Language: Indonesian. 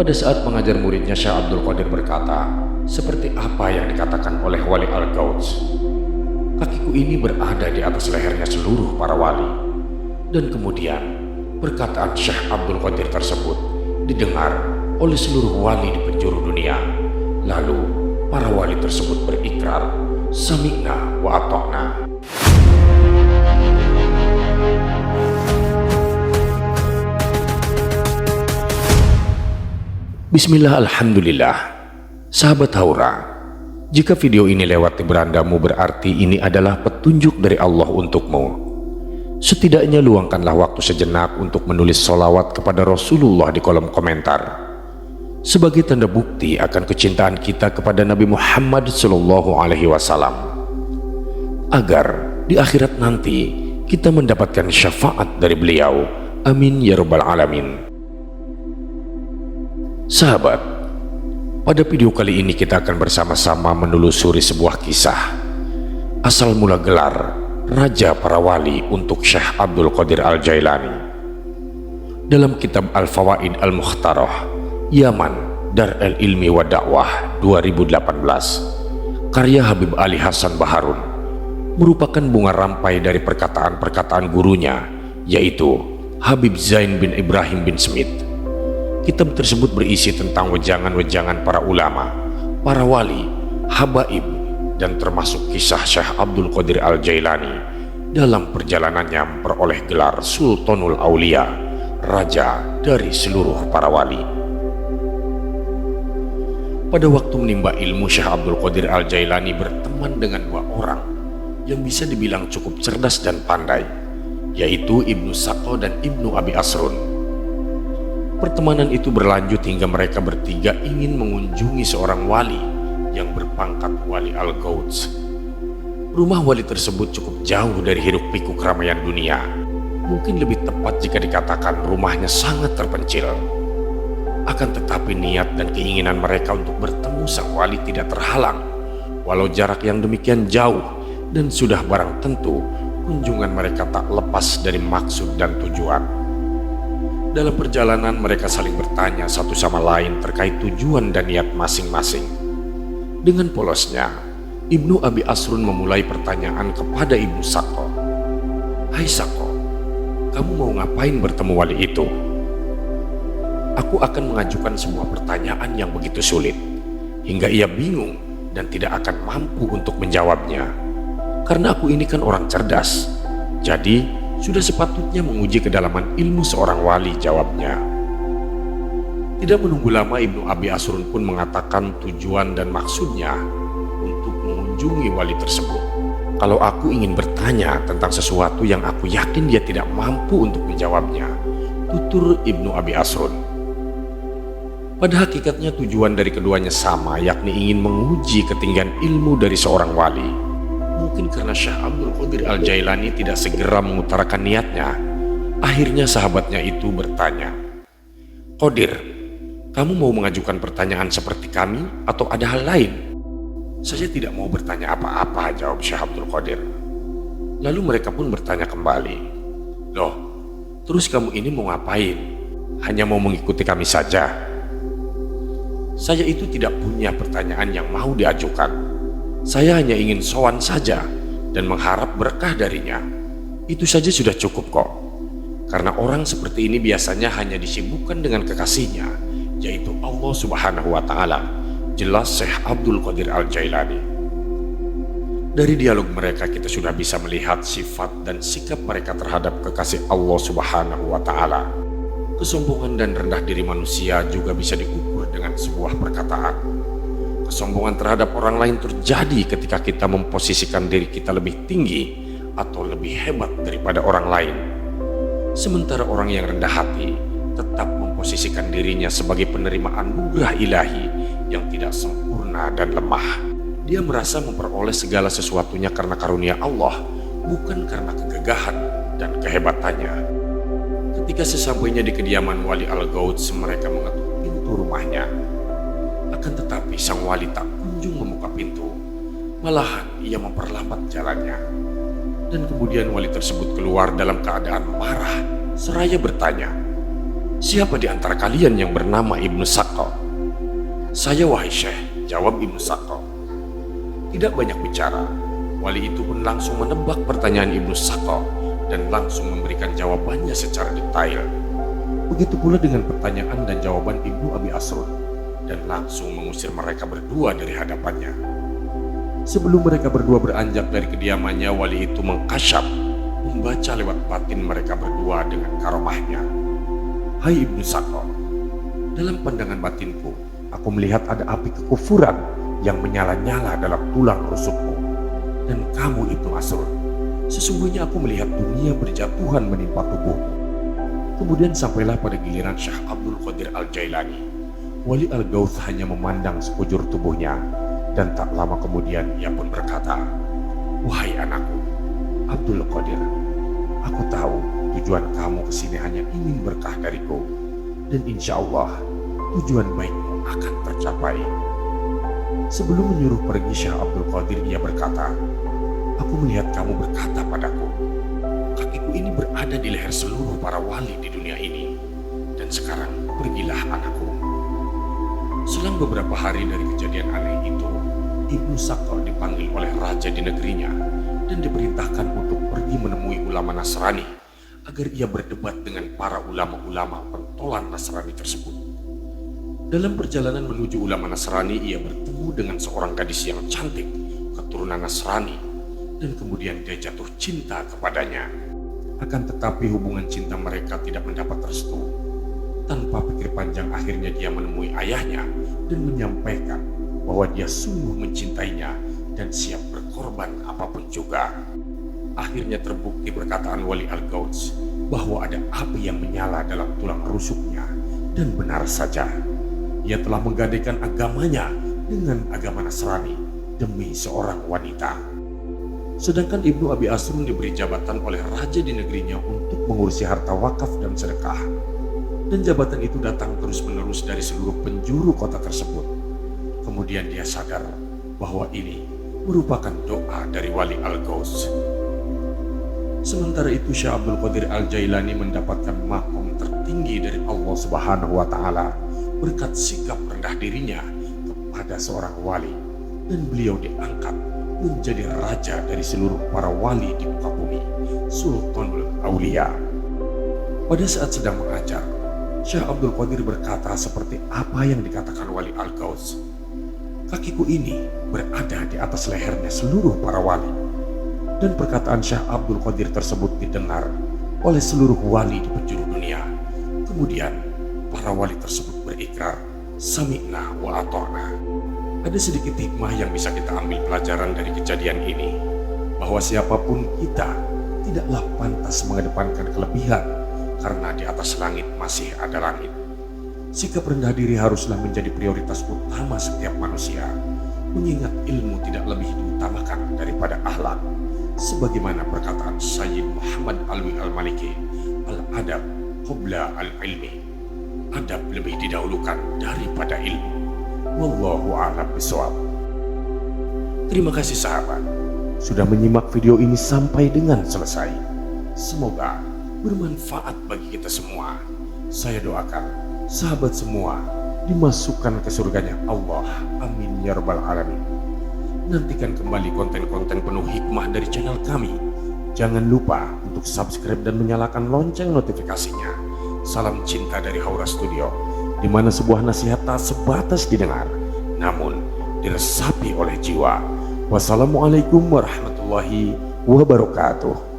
Pada saat mengajar muridnya, Syekh Abdul Qadir berkata, seperti apa yang dikatakan oleh Wali Al-Gauts. Kakiku ini berada di atas lehernya seluruh para wali. Dan kemudian, perkataan Syekh Abdul Qadir tersebut didengar oleh seluruh wali di penjuru dunia. Lalu, para wali tersebut berikrar, sami'na wa ata'na. Bismillah, alhamdulillah. Sahabat Haura, jika video ini lewat di berandamu berarti ini adalah petunjuk dari Allah untukmu. Setidaknya luangkanlah waktu sejenak untuk menulis sholawat kepada Rasulullah di kolom komentar sebagai tanda bukti akan kecintaan kita kepada Nabi Muhammad SAW, agar di akhirat nanti kita mendapatkan syafaat dari beliau. Amin ya rabbal alamin. Sahabat, pada video kali ini kita akan bersama-sama menelusuri sebuah kisah asal mula gelar Raja Para Wali untuk Syekh Abdul Qadir Al-Jailani dalam kitab Al-Fawaid Al-Mukhtarah Yaman Dar al-Ilmi wa Da'wah 2018 karya Habib Ali Hasan Baharun, merupakan bunga rampai dari perkataan-perkataan gurunya, yaitu Habib Zain bin Ibrahim bin Smith. Kitab tersebut berisi tentang wejangan-wejangan para ulama, para wali, habaib, dan termasuk kisah Syekh Abdul Qadir Al-Jailani dalam perjalanannya memperoleh gelar Sultanul Aulia, raja dari seluruh para wali. Pada waktu menimba ilmu, Syekh Abdul Qadir Al-Jailani berteman dengan dua orang yang bisa dibilang cukup cerdas dan pandai, yaitu Ibnu Saqo dan Ibnu Abi Asrun. Pertemanan itu berlanjut hingga mereka bertiga ingin mengunjungi seorang wali yang berpangkat Wali Al-Gauts. Rumah wali tersebut cukup jauh dari hiruk-pikuk keramaian dunia. Mungkin lebih tepat jika dikatakan rumahnya sangat terpencil. Akan tetapi niat dan keinginan mereka untuk bertemu sang wali tidak terhalang, walau jarak yang demikian jauh, dan sudah barang tentu kunjungan mereka tak lepas dari maksud dan tujuan. Dalam perjalanan mereka saling bertanya satu sama lain terkait tujuan dan niat masing-masing. Dengan polosnya, Ibnu Abi Asrun memulai pertanyaan kepada Ibnu Saqo. "Hai Saqo, kamu mau ngapain bertemu wali itu?" "Aku akan mengajukan sebuah pertanyaan yang begitu sulit, hingga ia bingung dan tidak akan mampu untuk menjawabnya. Karena aku ini kan orang cerdas, jadi sudah sepatutnya menguji kedalaman ilmu seorang wali," jawabnya. Tidak menunggu lama, Ibnu Abi Asrun pun mengatakan tujuan dan maksudnya untuk mengunjungi wali tersebut. "Kalau aku ingin bertanya tentang sesuatu yang aku yakin dia tidak mampu untuk menjawabnya," tutur Ibnu Abi Asrun. Pada hakikatnya tujuan dari keduanya sama, yakni ingin menguji ketinggian ilmu dari seorang wali. Mungkin karena Syekh Abdul Qadir Al-Jailani tidak segera mengutarakan niatnya, akhirnya sahabatnya itu bertanya, "Qadir, kamu mau mengajukan pertanyaan seperti kami atau ada hal lain?" "Saya tidak mau bertanya apa-apa," jawab Syekh Abdul Qadir. Lalu mereka pun bertanya kembali, "Loh, terus kamu ini mau ngapain? Hanya mau mengikuti kami saja?" "Saya itu tidak punya pertanyaan yang mau diajukan. Saya hanya ingin sowan saja dan mengharap berkah darinya. Itu saja sudah cukup kok. Karena orang seperti ini biasanya hanya disibukkan dengan kekasihnya, yaitu Allah Subhanahu wa Ta'ala," jelas Syekh Abdul Qadir Al-Jailani. Dari dialog mereka kita sudah bisa melihat sifat dan sikap mereka terhadap kekasih Allah Subhanahu wa Ta'ala. Kesombongan dan rendah diri manusia juga bisa diukur dengan sebuah perkataan. Kesombongan terhadap orang lain terjadi ketika kita memposisikan diri kita lebih tinggi atau lebih hebat daripada orang lain. Sementara orang yang rendah hati tetap memposisikan dirinya sebagai penerima anugerah ilahi yang tidak sempurna dan lemah. Dia merasa memperoleh segala sesuatunya karena karunia Allah, bukan karena kegagahan dan kehebatannya. Ketika sesampainya di kediaman Wali Al-Gauts, mereka mengetuk pintu rumahnya. Akan tetapi sang wali tak kunjung membuka pintu, malahan ia memperlambat jalannya. Dan kemudian wali tersebut keluar dalam keadaan marah seraya bertanya, "Siapa di antara kalian yang bernama Ibnu Sakko?" "Saya, wahai Syekh," jawab Ibnu Sakko. Tidak banyak bicara, wali itu pun langsung menebak pertanyaan Ibnu Sakko dan langsung memberikan jawabannya secara detail. Begitu pula dengan pertanyaan dan jawaban Ibnu Abi Asrun, dan langsung mengusir mereka berdua dari hadapannya. Sebelum mereka berdua beranjak dari kediamannya, wali itu mengkasyaf, membaca lewat batin mereka berdua dengan karomahnya. "Hai Ibnu Sakko, dalam pandangan batinku, aku melihat ada api kekufuran yang menyala-nyala dalam tulang rusukmu. Dan kamu Ibnu Asrun, sesungguhnya aku melihat dunia berjatuhan menimpa tubuhmu." Kemudian sampailah pada giliran Syekh Abdul Qadir Al-Jailani. Wali Al-Gauth hanya memandang sekujur tubuhnya, dan tak lama kemudian ia pun berkata, "Wahai anakku, Abdul Qadir, aku tahu tujuan kamu kesini hanya ingin berkah dariku, dan insya Allah tujuan baikmu akan tercapai." Sebelum menyuruh pergi Syekh Abdul Qadir, ia berkata, "Aku melihat kamu berkata padaku, kakiku ini berada di leher seluruh para wali di dunia ini, dan sekarang pergilah anakku." Selang beberapa hari dari kejadian aneh itu, Ibnu Sakko dipanggil oleh raja di negerinya dan diperintahkan untuk pergi menemui ulama Nasrani agar ia berdebat dengan para ulama-ulama pentolan Nasrani tersebut. Dalam perjalanan menuju ulama Nasrani, ia bertemu dengan seorang gadis yang cantik, keturunan Nasrani, dan kemudian dia jatuh cinta kepadanya. Akan tetapi hubungan cinta mereka tidak mendapat restu. Tanpa pikir panjang, akhirnya dia menemui ayahnya dan menyampaikan bahwa dia sungguh mencintainya dan siap berkorban apapun juga. Akhirnya terbukti perkataan Wali Al-Gauth bahwa ada api yang menyala dalam tulang rusuknya, dan benar saja, ia telah menggadaikan agamanya dengan agama Nasrani demi seorang wanita. Sedangkan Ibnu Abi Asrun diberi jabatan oleh raja di negerinya untuk mengurusi harta wakaf dan sedekah. Dan jabatan itu datang terus-menerus dari seluruh penjuru kota tersebut. Kemudian dia sadar bahwa ini merupakan doa dari Wali Al-Gauth. Sementara itu Syekh Abdul Qadir Al-Jailani mendapatkan makom tertinggi dari Allah Subhanahu wa Ta'ala berkat sikap rendah dirinya kepada seorang wali, dan beliau diangkat menjadi raja dari seluruh para wali di muka bumi, Sultanul Aulia. Pada saat sedang mengajar, Syekh Abdul Qadir berkata seperti apa yang dikatakan Wali Al-Gauth, "Kakiku ini berada di atas lehernya seluruh para wali." Dan perkataan Syekh Abdul Qadir tersebut didengar oleh seluruh wali di penjuru dunia. Kemudian para wali tersebut berikrar, "Sami'na wa ata'na." Ada sedikit hikmah yang bisa kita ambil pelajaran dari kejadian ini, bahwa siapapun kita tidaklah pantas mengedepankan kelebihan, karena di atas langit masih ada langit. Sikap rendah diri haruslah menjadi prioritas utama setiap manusia, mengingat ilmu tidak lebih diutamakan daripada akhlak. Sebagaimana perkataan Sayyid Muhammad Alwi Al-Maliki, "Al-adab qabla al-ilmi." Adab lebih didahulukan daripada ilmu. Wallahu a'lam bishawab. Terima kasih sahabat sudah menyimak video ini sampai dengan selesai. Semoga bermanfaat bagi kita semua. Saya doakan sahabat semua dimasukkan ke surganya Allah. Amin ya rabbal alamin. Nantikan kembali konten-konten penuh hikmah dari channel kami. Jangan lupa untuk subscribe dan menyalakan lonceng notifikasinya. Salam cinta dari Haura Studio, di mana sebuah nasihat tak sebatas didengar, namun diresapi oleh jiwa. Wassalamualaikum warahmatullahi wabarakatuh.